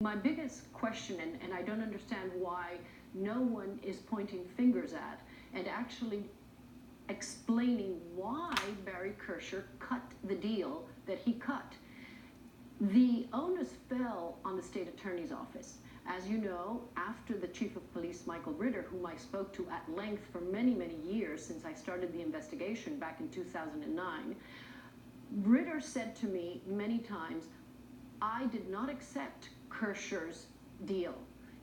My biggest question, and I don't understand why no one is pointing fingers at and actually explaining why Barry Kersher cut the deal that he cut. The onus fell on the state attorney's office. As you know, after the chief of police, Michael Ritter, whom I spoke to at length for many, many years since I started the investigation back in 2009, Ritter said to me many times, I did not accept Kersher's deal.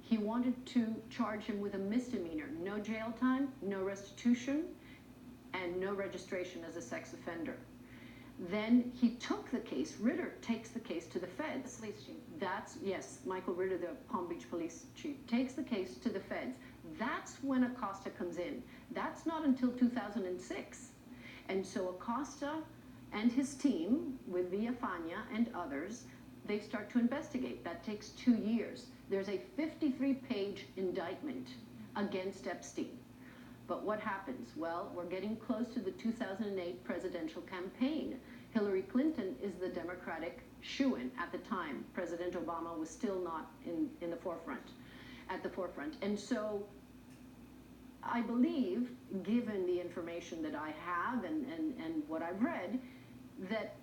He wanted to charge him with a misdemeanor, no jail time, no restitution, and no registration as a sex offender. Then he took the case, Ritter takes the case to the feds. The police chief. That's, yes, Michael Ritter, the Palm Beach police chief, takes the case to the feds. That's when Acosta comes in. That's not until 2006. And so Acosta and his team, with Villafana and others, they start to investigate. That takes 2 years. There's a 53-page indictment against Epstein. But what happens? Well, we're getting close to the 2008 presidential campaign. Hillary Clinton is the Democratic shoo-in at the time. President Obama was still not at the forefront. And so I believe, given the information that I have and what I've read, that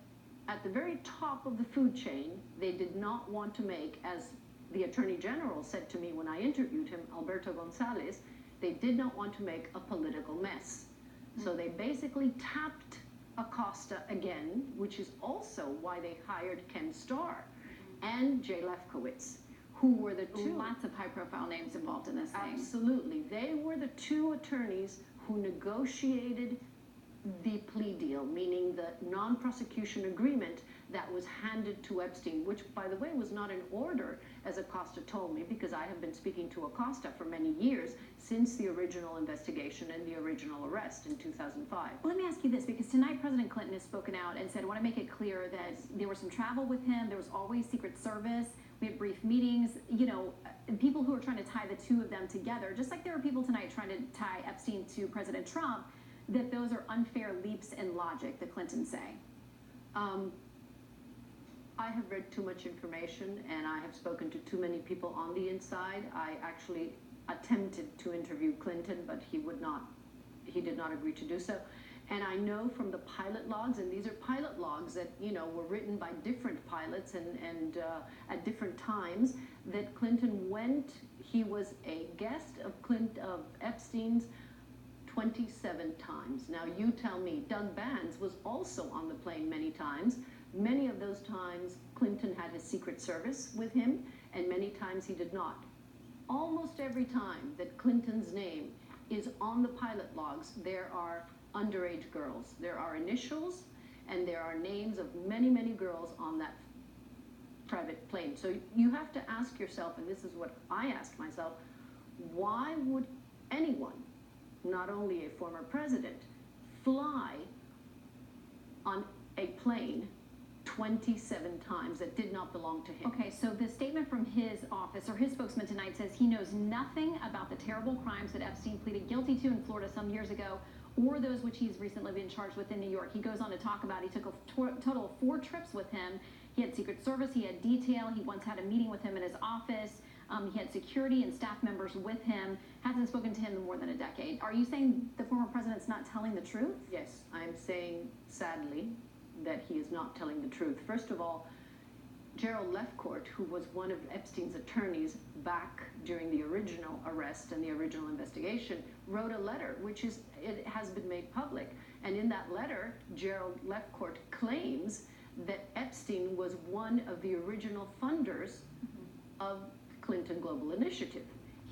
at the very top of the food chain, they did not want to make, as the Attorney General said to me when I interviewed him, Alberto Gonzalez, they did not want to make a political mess. So they basically tapped Acosta again, which is also why they hired Ken Starr and Jay Lefkowitz, who were the two. Lots of high-profile names involved in this thing. Absolutely. They were the two attorneys who negotiated the plea deal, meaning the non-prosecution agreement that was handed to Epstein, which, by the way, was not in order, as Acosta told me, because I have been speaking to Acosta for many years since the original investigation and the original arrest in 2005. Well, let me ask you this, because tonight President Clinton has spoken out and said, I want to make it clear that there was some travel with him, there was always Secret Service, we had brief meetings, you know, people who are trying to tie the two of them together, just like there were people tonight trying to tie Epstein to President Trump, that those are unfair leaps in logic, the Clintons say. I have read too much information and I have spoken to too many people on the inside. I actually attempted to interview Clinton, but he did not agree to do so. And I know from the pilot logs, and these are pilot logs that, you know, were written by different pilots and at different times, that Clinton went, he was a guest of Epstein's 27 times. Now you tell me, Doug Bands was also on the plane many times. Many of those times Clinton had his Secret Service with him, and many times he did not. Almost every time that Clinton's name is on the pilot logs, there are underage girls. There are initials, and there are names of many, many girls on that private plane. So you have to ask yourself, and this is what I asked myself, why would anyone, not only a former president, fly on a plane 27 times that did not belong to him? Okay, so the statement from his office, or his spokesman tonight, says he knows nothing about the terrible crimes that Epstein pleaded guilty to in Florida some years ago, or those which he's recently been charged with in New York. He goes on to talk about, he took a total of 4 trips with him. He had Secret Service, he had detail, he once had a meeting with him in his office. He had security and staff members with him, hasn't spoken to him in more than a decade. Are you saying the former president's not telling the truth? Yes, I'm saying, sadly, that he is not telling the truth. First of all, Gerald Lefcourt, who was one of Epstein's attorneys back during the original arrest and the original investigation, wrote a letter, it has been made public. And in that letter, Gerald Lefcourt claims that Epstein was one of the original funders of Clinton Global Initiative.